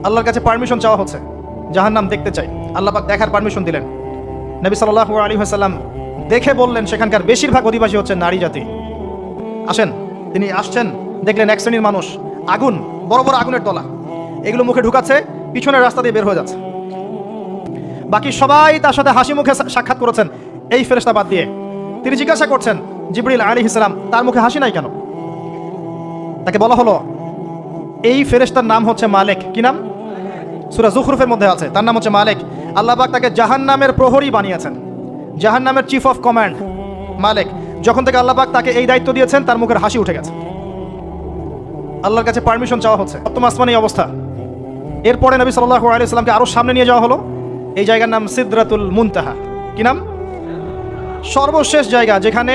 আল্লাহর কাছে পারমিশন চাওয়া হচ্ছে, জাহান্নাম দেখতে চাই। আল্লাহ পাক দেখার পারমিশন দিলেন। নবী সাল্লাল্লাহু আলাইহি ওয়াসাল্লাম দেখে বললেন, সেখানকার বেশিরভাগ অধিবাসী হচ্ছে নারী জাতি। আসেন, তিনি আসছেন, দেখলেন এক শ্রেণীর মানুষ আগুন, বড় বড় আগুনের তলা, এগুলো মুখে ঢুকাচ্ছে, পিছনের রাস্তা দিয়ে বের হয়ে যাচ্ছে। বাকি সবাই তার সাথে হাসি মুখে সাক্ষাৎ করেছেন, এই ফেরেশতা বাদ দিয়ে। তিনি জিজ্ঞাসা করছেন, জিবরিল আলাইহিস সালাম, তার মুখে হাসি নাই কেন? তাকে বলা হলো, এই ফেরেশতার নাম হচ্ছে মালিক। কি নাম? সূরা যুখরুফের মধ্যে আছে, তার নাম হচ্ছে মালিক। আল্লাহ পাক তাকে জাহান্নামের প্রহরী বানিয়েছেন, জাহান্নামের চিফ অফ কমান্ড মালিক। যখন থেকে আল্লাহ পাক তাকে এই দায়িত্ব দিয়েছেন, তার মুখের হাসি উঠে গেছে। আল্লাহর কাছে পারমিশন চাওয়া হচ্ছে, সপ্তম আসমানে এই অবস্থা। এরপরে নবী সাল্লাল্লাহু আলাইহি ওয়াসাল্লামকে আরো সামনে নিয়ে যাওয়া হলো। এই জায়গার নাম সিদরাতুল মুনতাহা। কি নাম? সর্বশেষ জায়গা, যেখানে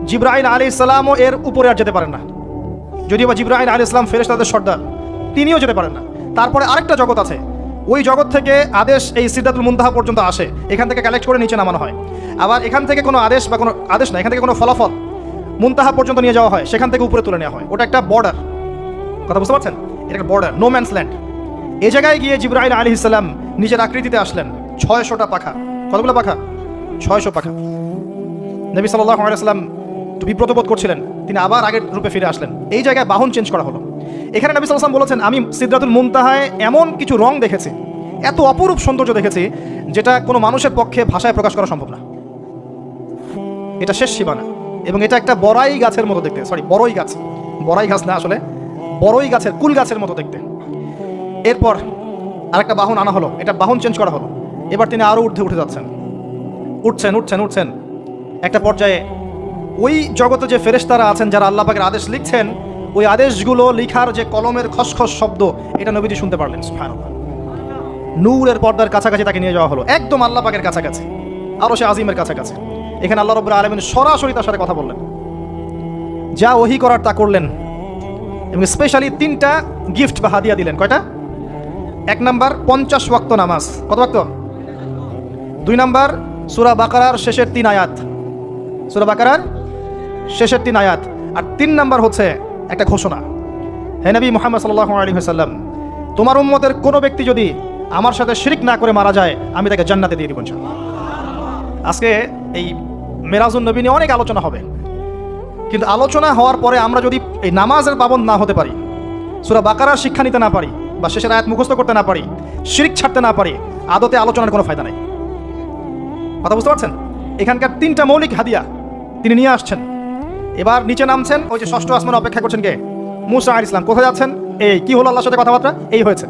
জিবরাইল আলাইহিস সালামও এর উপরে আর যেতে পারেন না। যদিও বা জিবরাইল আলাইহিস সালাম ফেরেশতাদের সর্দার, তিনিও যেতে পারেন না। তারপরে আরেকটা জগৎ আছে, ওই জগৎ থেকে আদেশ এই সিদরাতুল মুনতাহা পর্যন্ত আসে, এখান থেকে কালেক্ট করে নিচে নামানো হয়। আবার এখান থেকে কোনো আদেশ বা কোনো আদেশ না, এখান থেকে কোনো ফলাফল মুনতাহা পর্যন্ত নিয়ে যাওয়া হয়, সেখান থেকে উপরে তুলে নেওয়া হয়। ওটা একটা বর্ডার, কথা বুঝতে পারছেন? এটা একটা বর্ডার, নো ম্যানস ল্যান্ড। এই জায়গায় গিয়ে জিবরাইল আলাইহিস সালাম নিজের আকৃতিতে আসলেন, 600টা পাখা। কতগুলো পাখা? 600 পাখা। নবী সাল্লাল্লাহু আলাইহি ওয়াসাল্লাম বিব্রত বোধ করছিলেন, তিনি আবার আগের রূপে ফিরে আসলেন। এই জায়গায় বাহন চেঞ্জ করা হলো। এখানে নবী সাল্লাল্লাহু আলাইহি ওয়াসাল্লাম বলেছেন, আমি সিদরাতুল মুনতাহায় এমন কিছু রং দেখেছি, এত অপরূপ সৌন্দর্য দেখেছি, যেটা কোনো মানুষের পক্ষে ভাষায় প্রকাশ করা সম্ভব না। এটা শেষ সীমানা, এবং এটা একটা বড়াই গাছের মতো দেখতে। বড়ই গাছ, বড়াই গাছ না, আসলে বড়ই গাছের, কুল গাছের মতো দেখতে। এরপর আরেকটা বাহন আনা হলো, এটা বাহন চেঞ্জ করা হলো। এবার তিনি আরো ঊর্ধ্বে উঠে যাচ্ছেন, উঠছেন। একটা পর্যায়ে ওই জগতে যে ফেরেশতারা আছেন, যারা আল্লাহ পাকের আদেশ লিখছেন, ওই আদেশগুলো লিখার যে কলমের খসখস শব্দ, এটা নবীজি শুনতে পারলেন। সুবহানাল্লাহ। নূরের পর্দার কাছাকাছি তাকে নিয়ে যাওয়া হলো, একদম আল্লাহ পাকের কাছাকাছি, আরো সে আজিমের কাছাকাছি। এখানে আল্লাহ রাব্বুল আলামিন সরাসরি তার সাথে কথা বললেন, যা ওহী করার তা করলেন, এবং স্পেশালি 3টা গিফট বা হাদিয়া দিলেন। কয়টা? 1 নাম্বার 50 ওয়াক্ত নামাজ। কত ওয়াক্ত? 2 নাম্বার সূরা বাকারার শেষের 3 আয়াত, সূরা বাকারার শেষের 3 আয়াত। আর 3 নাম্বার হচ্ছে একটা ঘোষণা, হে নবী মুহাম্মদ সাল্লাল্লাহু আলাইহি ওয়াসাল্লাম, তোমার উম্মতের কোনো ব্যক্তি যদি আমার সাথে শিরক না করে মারা যায়, আমি তাকে জান্নাতে দিয়ে দিব ইনশাআল্লাহ। আজকে এই মেরাজুন নবী নিয়ে অনেক আলোচনা হবে, কিন্তু আলোচনা হওয়ার পরে আমরা যদি এই নামাজের পাবন্দ না হতে পারি, সূরা বাকারার শিক্ষা নিতে না পারি, বা শেষের আয়াত মুখস্থ করতে না পারি, শিরক ছাড়তে না পারি, আদতে আলোচনার কোনো ফায়দা নাই। কথা বুঝতে পারছেন? এখানকার 3টা মৌলিক হাদিয়া তিনি নিয়ে আসছেন। এবার নিচে নামছেন, ওই যে 6ষ্ঠ আসমানে অপেক্ষা করছেন কে? মুসা আলাইহিস সালাম। কোথায় যাচ্ছেন? এই কি হলো, আল্লাহর সাথে কথাবার্তা এই হয়েছে।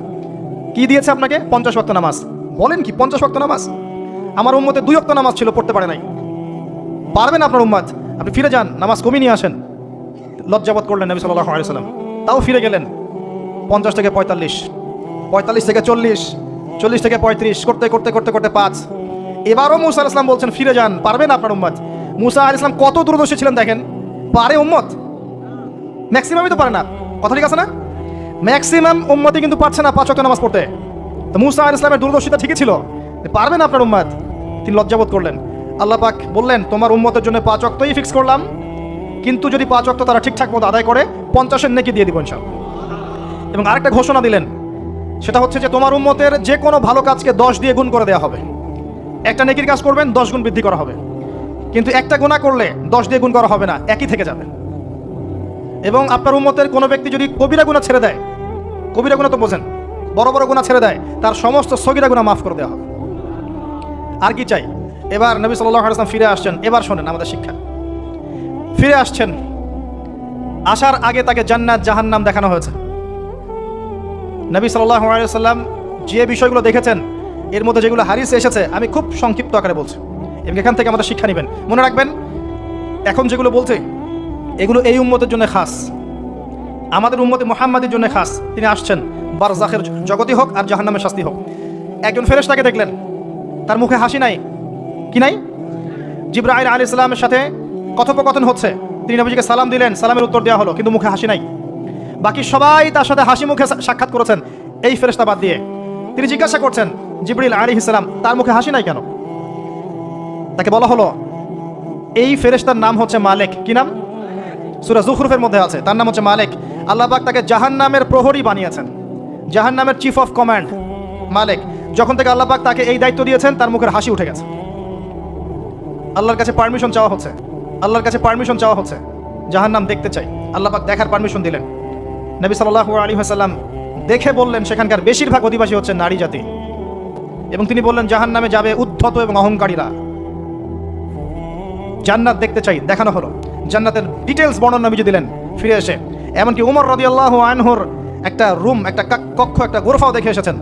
কি দিয়েছে আপনাকে? 50 ওয়াক্ত নামাজ। বলেন কি 50 ওয়াক্ত নামাজ? আমার উম্মতে 2 ওয়াক্ত নামাজ ছিল, পড়তে পারে নাই। পারবেন আপনার উম্মত? আপনি ফিরে যান, নামাজ কমিয়ে নিয়ে আসেন। লজ্জাবোধ করলেন নবী সাল্লাল্লাহু আলাইহি ওয়াসাল্লাম, তাও ফিরে গেলেন। 50 থেকে 45, 45 থেকে 40, 40 থেকে 35 করতে করতে করতে করতে 5। এবারও মুসা আলাইহিস সালাম বলছেন, ফিরে যান, পারবেন আপনার উম্মত? মুসা আলাইহিস সালাম কত দূরদর্শী ছিলেন দেখেন, পারে উম্মত? ম্যাক্সিমামই তো পারে না। কথা ঠিক আছে না? ম্যাক্সিমাম উম্মতই কিন্তু পারছে না 5 ওয়াক্ত নামাজ পড়তে। তো মুসা আলাইহিস সালামের দূরদর্শিতা ঠিকই ছিল, পারবেন আপনার উম্মত? তিনি লজ্জাবোধ করলেন। আল্লাহ পাক বললেন, তোমার উম্মতের জন্য 5 ওয়াক্তই ফিক্স করলাম, কিন্তু যদি 5 ওয়াক্ত তারা ঠিকঠাক মতো আদায় করে, 50-এর নেকি দিয়ে দিব ইনশাআল্লাহ। এবং আরেকটা ঘোষণা দিলেন, সেটা হচ্ছে যে তোমার উম্মতের যে কোনো ভালো কাজকে 10 দিয়ে গুণ করে দেওয়া হবে। একটা নেকির কাজ করবেন, 10 গুণ বৃদ্ধি করা হবে, কিন্তু একটা গুনাহ করলে 10 দিয়ে গুণ করা হবে না, একই থেকে যাবে। এবং আপনার উম্মতের কোনো ব্যক্তি যদি কবিরা গুনাহ ছেড়ে দেয়, কবিরা গুনাহ তো বোঝেন, বড় বড় গুনাহ ছেড়ে দেয়, তার সমস্ত সগীরা গুনাহ মাফ করে দেওয়া হবে। আর কি চাই? এবার নবী সাল্লাল্লাহু আলাইহি ওয়াসাল্লাম ফিরে আসছেন। এবার শোনেন আমাদের শিক্ষা। ফিরে আসছেন, আসার আগে তাকে জান্নাত জাহান্নাম দেখানো হয়েছে। নবী সাল্লাল্লাহু আলাইহি ওয়াসাল্লাম যে বিষয়গুলো দেখেছেন, এর মধ্যে যেগুলো হাদিসে এসেছে, আমি খুব সংক্ষিপ্ত আকারে বলছি, এবং এখান থেকে আমাদের শিক্ষা নেবেন। মনে রাখবেন, এখন যেগুলো বলছে, এগুলো এই উম্মতের জন্য খাস, আমাদের উম্মতে মুহাম্মাদের জন্য খাস। তিনি আসছেন, বারজাখের জগতই হোক আর জাহান্নামের শাস্তি হোক। একজন ফেরেশতাকে দেখলেন, তার মুখে হাসি নাই। কি নাই? জিবরাইল আলাইহিস সালামের সাথে কথোপকথন হচ্ছে, তিনি নবীজিকে সালাম দিলেন, সালামের উত্তর দেওয়া হলো, কিন্তু মুখে হাসি নাই। বাকি সবাই তার সাথে হাসি মুখে সাক্ষাৎ করেছেন, এই ফেরেশতা বাদ দিয়ে। তিনি জিজ্ঞাসা করছেন, জিবরিল আলাইহিস সালাম, তার মুখে হাসি নাই কেন? তাকে বলা হলো, এই ফেরেশতার নাম হচ্ছে মালিক। কি নাম? সূরা যুখরুফের মধ্যে আছে, তার নাম হচ্ছে মালিক। আল্লাহ পাক তাকে জাহান্নামের প্রহরী বানিয়েছেন, জাহান্নামের চিফ অফ কমান্ড মালিক, যখন থেকে আল্লাহ পাক তাকে এই দায়িত্ব দিয়েছেন তার মুখের হাসি উঠে গেছে। আল্লাহর কাছে পারমিশন চাওয়া হচ্ছে, আল্লাহর কাছে পারমিশন চাওয়া হচ্ছে, জাহান্নাম দেখতে চাই। আল্লাহ পাক দেখার পারমিশন দিলেন। নবী সাল্লাল্লাহু আলাইহি ওয়াসাল্লাম দেখে বললেন সেখানকার বেশিরভাগ অধিবাসী হচ্ছে নারী জাতি, এবং তিনি বললেন জাহান্নামে যাবে উদ্ধত এবং অহংকারীরা। জান্নাত দেখতে চাই, দেখানো হলো। জান্নাতের ডিটেলস বর্ণনা নবীজি দিলেন ফিরে এসে। এমনকি উমর রাদিয়াল্লাহু আনহুর একটা রুম, একটা কক্ষ, একটা গোরফাও দেখে এসেছেন।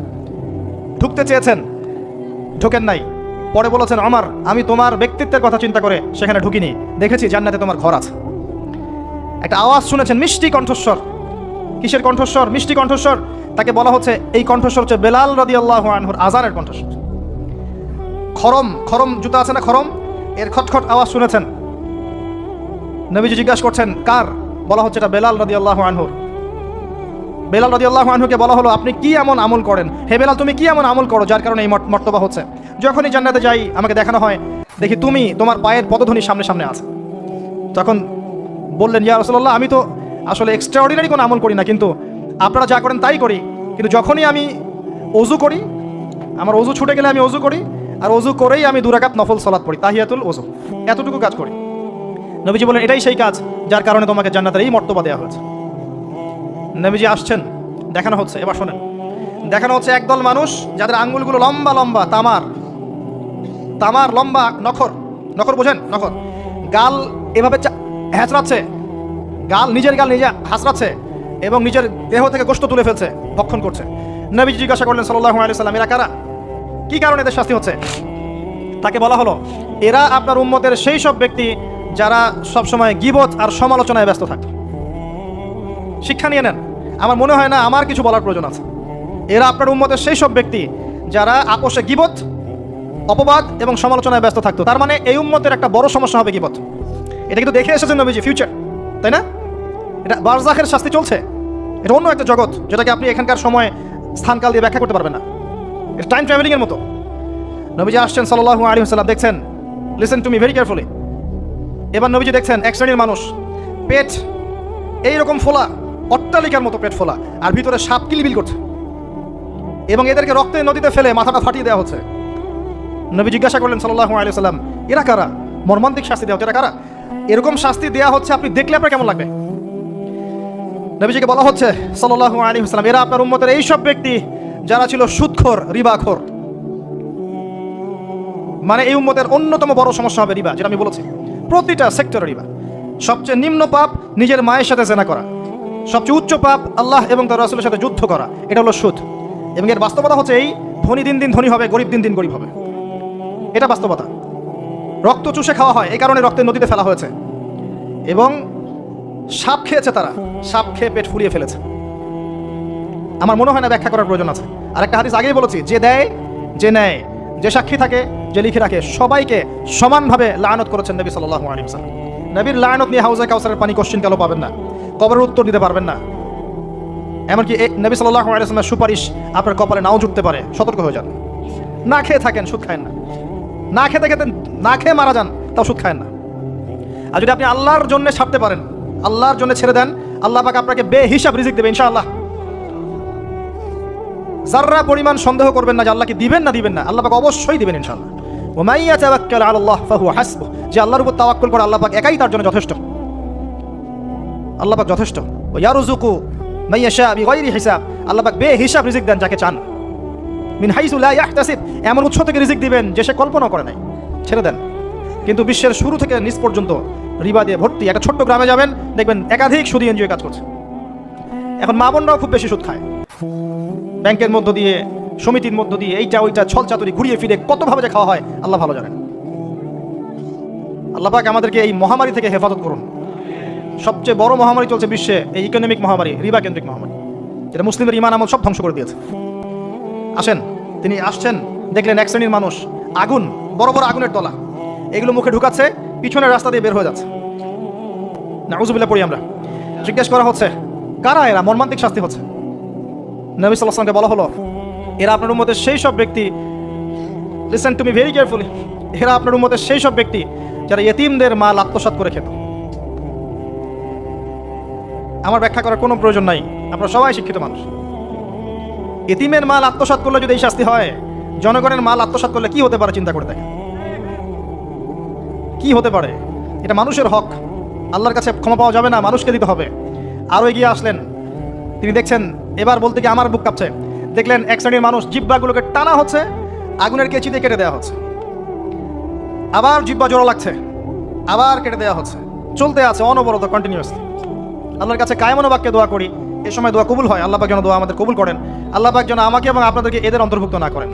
ঢুকতে চেয়েছেন, ঢোকেন নাই। পরে বলেছেন, ওমর, আমি তোমার ব্যক্তিত্বের কথা চিন্তা করে সেখানে ঢুকিনি, দেখেছি জান্নাতে তোমার ঘর আছে। একটা আওয়াজ শুনেছেন, মিষ্টি কণ্ঠস্বর। কিসের কণ্ঠস্বর? মিষ্টি কণ্ঠস্বর। তাকে বলা হচ্ছে, এই কণ্ঠস্বর হচ্ছে বেলাল রাদিয়াল্লাহু আনহুর আযানের কণ্ঠস্বর। খরম, খরম জুতা আছে না, খরম, এর খটখট আওয়াজ শুনেছেন। নবীজি জিজ্ঞাসা করছেন, কার? বলা হচ্ছে এটা বেলাল রাদিয়াল্লাহু আনহুর। বেলাল রাদিয়াল্লাহু আনহুকে বলা হলো, আপনি কি এমন আমল করেন? হে বেলাল, তুমি কি এমন আমল করো যার কারণে এই মর্তবা হচ্ছে? যখনই জান্নাতে যাই আমাকে দেখানো হয়, দেখি তুমি, তোমার পায়ের পদধ্বনি সামনে সামনে আছে। তখন বললেন, ইয়া রাসূলুল্লাহ, আমি তো আসলে এক্সট্রাঅর্ডিনারি কোনো আমল করি না, কিন্তু আপনারা যা করেন তাই করি। কিন্তু যখনই আমি ওযু করি, আমার ওযু ছুটে গেলে আমি ওযু করি, আর ওযু করেই আমি 2 রাকাত নফল সালাত পড়ি, তাহিয়াতুল ওযু। এতটুকু কাজ করি। নবীজি বলেন, এটাই সেই কাজ যার কারণে তোমাকে জান্নাতের এই মর্তবা দেওয়া হয়েছে। নবীজি আসছেন, দেখানো হচ্ছে। এবার শোনেন, দেখানো হচ্ছে একদল মানুষ যাদের আঙ্গুলগুলো লম্বা লম্বা, তামার লম্বা নখর। নখর বোঝেন? নখর। গাল এভাবে হ্যাঁচড়াচ্ছে, নিজের গাল নিজে হাসড়াচ্ছে এবং নিজের দেহ থেকে গোশত তুলে ফেলছে, ভক্ষণ করছে। নবীজি জিজ্ঞাসা করলেন সাল্লাল্লাহু আলাইহি ওয়াসাল্লাম, এরা কারা? কি কারণে এদের শাস্তি হচ্ছে? তাকে বলা হলো, এরা আপনার উম্মতের সেই সব ব্যক্তি যারা সবসময় গীবত আর সমালোচনায় ব্যস্ত থাকে। শিক্ষা নিয়ে নেন, আমার মনে হয় না আমার কিছু বলার প্রয়োজন আছে। এরা আপনার উম্মতের সেই সব ব্যক্তি যারা আপোষে গীবত, অপবাদ এবং সমালোচনায় ব্যস্ত থাকতো। তার মানে এই উম্মতের একটা বড় সমস্যা হবে গীবত। এটা কিন্তু দেখে এসেছেন নবীজি, ফিউচার, তাই না? এটা বারজাখের শাস্তি চলছে। এটা অন্য একটা জগৎ যেটাকে আপনি এখানকার সময় স্থানকাল দিয়ে ব্যাখ্যা করতে পারবেন না। এটা টাইম ট্রাভেলিং এর মতো। নবীজি আসছেন সাল্লাল্লাহু আলাইহি ওয়াসাল্লাম, দেখছেন, listen to me very carefully. এবার নবীজি দেখছেন এক শ্রেণীর মানুষ, পেট এইরকম ফোলা, অট্টালিকার মতো পেট ফোলা, আর ভিতরে সাপ কিলবিল করছে, এবং এদেরকে রক্তের নদীতে ফেলে মাথাটা ফাটিয়ে দেওয়া হচ্ছে। নবী জিজ্ঞাসা করলেন সাল্লাল্লাহু আলাইহি ওয়াসাল্লাম, এরা কারা? মর্মান্তিক শাস্তি দেওয়া হচ্ছে, এরা কারা? এরকম শাস্তি দেওয়া হচ্ছে, আপনি দেখলে আপনার কেমন লাগবে? নবীজিকে বলা হচ্ছে সাল্লাল্লাহু আলাইহি ওয়াসাল্লাম, এরা আপনার উম্মতের এই সব ব্যক্তি যারা ছিল সুদখোর, রিবাখোর। মানে এই উম্মতের অন্যতম বড় সমস্যা হবে রিবা, যেটা আমি বলেছি। প্রতিটা সেক্টরে রিবা। সবচেয়ে নিম্ন পাপ নিজের মায়ের সাথে জেনা করা, সবচেয়ে উচ্চ পাপ আল্লাহ এবং তার রাসূলের সাথে যুদ্ধ করা। এটা হলো সুদ। এবং এর বাস্তবতা হচ্ছে এই, ধনী দিন দিন ধনী হবে, গরিব দিন দিন গরিব হবে। এটা বাস্তবতা। রক্ত চুষে খাওয়া হয়, এই কারণে রক্তের নদীতে ফেলা হয়েছে। এবং সাপ খেয়েছে তারা, সাপ খেয়ে পেট ফুলিয়ে ফেলেছে। আমার মনে হয় না ব্যাখ্যা করার প্রয়োজন আছে। আর একটা হাদিস আগেই বলেছি, যে দেয়, যে নেয়, যে সাক্ষী থাকে, যে লিখে রাখে, সবাইকে সমানভাবে লানত করেছেন নবী সাল্লাল্লাহু আলাইহি ওয়াসাল্লাম। নবীর লানত নিয়ে হাউজে কাউসারের পানি কোশ্চিন কালো পাবেন না, কবরের উত্তর দিতে পারবেন না। এমনকি নবী সাল্লাল্লাহু আলাইহি ওয়াসাল্লামের সুপারিশ আপনার কপালে নাও জুটতে পারে, সতর্ক হয়ে যান। না খেয়ে থাকেন, সুদ খায়েন না। না খেতে খেতে না খেয়ে মারা যান, তাও সুদ খায়েন না। আর যদি আপনি আল্লাহর জন্য ছাড়তে পারেন, আল্লাহর জন্য ছেড়ে দেন, আল্লাহ পাক আপনাকে বেহিসাব রিজিক দেবে ইনশাআল্লাহ। যাররা পরিমাণ সন্দেহ করবেন না যে আল্লাহ কি দিবেন না দিবেন না, আল্লাহ পাক অবশ্যই দিবেন ইনশাআল্লাহ। ওয়া মান ইয়াতাওয়াক্কাল আলাল্লাহ ফাহুয়া হাসবুহ, যে আল্লাহর উপর তাওয়াক্কুল করে আল্লাহ পাক একাই তার জন্য যথেষ্ট। আল্লাহ পাক যথেষ্ট। ওয়া ইয়ারযুকু মান ইয়াশা বিগাইরি হিসাব, আল্লাহ পাক বেহিসাব রিজিক দেন যাকে চান। মিন হাইসু লা ইয়াহতাসিব, এমন উৎস থেকে রিজিক দিবেন যে সে কল্পনা করে নাই। ছেড়ে দেন। কিন্তু বিশ্বের শুরু থেকে নিচ পর্যন্ত রিবা দিয়ে ভর্তি। একটা ছোট্ট গ্রামে যাবেন, দেখবেন একাধিক সুদী এনজিও কাজ করছে। এখন মা বোনরাও খুব বেশি সুদ খায়, ব্যাংকের মধ্য দিয়ে, সমিতির মধ্য দিয়ে, এইটা ওইটা ছল চাতুরি ঘুরিয়ে ফিরে কতভাবে যে খাওয়া হয় আল্লাহ ভালো জানেন। আল্লাহ পাক আমাদেরকে এই মহামারী থেকে হেফাজত করুন। সবচেয়ে বড় মহামারী চলছে বিশ্বে, এই ইকোনমিক মহামারী, রিবা কেন্দ্রিক মহামারী, যেটা মুসলিমের ইমান আমল সব ধ্বংস করে দিয়েছে। আসেন, তিনি আসছেন, দেখলেন এক শ্রেণীর মানুষ, আগুন, বড় বড় আগুনের তলা, এগুলো মুখে ঢুকাচ্ছে, পিছনের রাস্তা দিয়ে বের হয়ে যাচ্ছে। নাউযুবিল্লাহ পড়ি আমরা। জিজ্ঞেস করা হচ্ছে, কারা এরা? মর্মান্তিক শাস্তি হচ্ছে। নবী সাল্লাল্লাহু আলাইহি ওয়াসাল্লামকে বলা হলো, এরা আপনার উম্মতের সেই সব ব্যক্তি, listen to me very carefully, এরা আপনার উম্মতের সেই সব ব্যক্তি যারা ইয়েতিমদের মাল আত্মসাৎ করে খেত। আমার ব্যাখ্যা করার কোনো প্রয়োজন নাই, আপনারা সবাই শিক্ষিত মানুষ। এতিমের মাল আত্মসাৎ করলে যদি এই শাস্তি হয়, জনগণের মাল আত্মসাৎ করলে কি হতে পারে চিন্তা করে দেখেন। কি হতে পারে? এটা মানুষের হক, আল্লাহর কাছে ক্ষমা পাওয়া যাবে না, মানুষকে দিতে হবে। আরও এগিয়ে আসলেন, তিনি দেখছেন, এবার বলতে গিয়ে আমার বুক কাঁপছে, দেখলেন এক শ্রেণীর মানুষ জিহ্বাগুলোকে টানা হচ্ছে, আগুনের কেচি দিয়ে কেটে দেওয়া হচ্ছে, আবার জিহ্বা জোড়া লাগছে, আবার কেটে দেওয়া হচ্ছে, চলতে আছে অনবরত, কন্টিনিউয়াসলি। আল্লাহর কাছে কায়মনো বাক্যে দোয়া করি, এ সময় দোয়া কবুল হয়। আল্লাহ পাক যেন দোয়া আমাদের কবুল করেন। আল্লাহ পাক যেন আমাকে এবং আপনাদেরকে এদের অন্তর্ভুক্ত না করেন।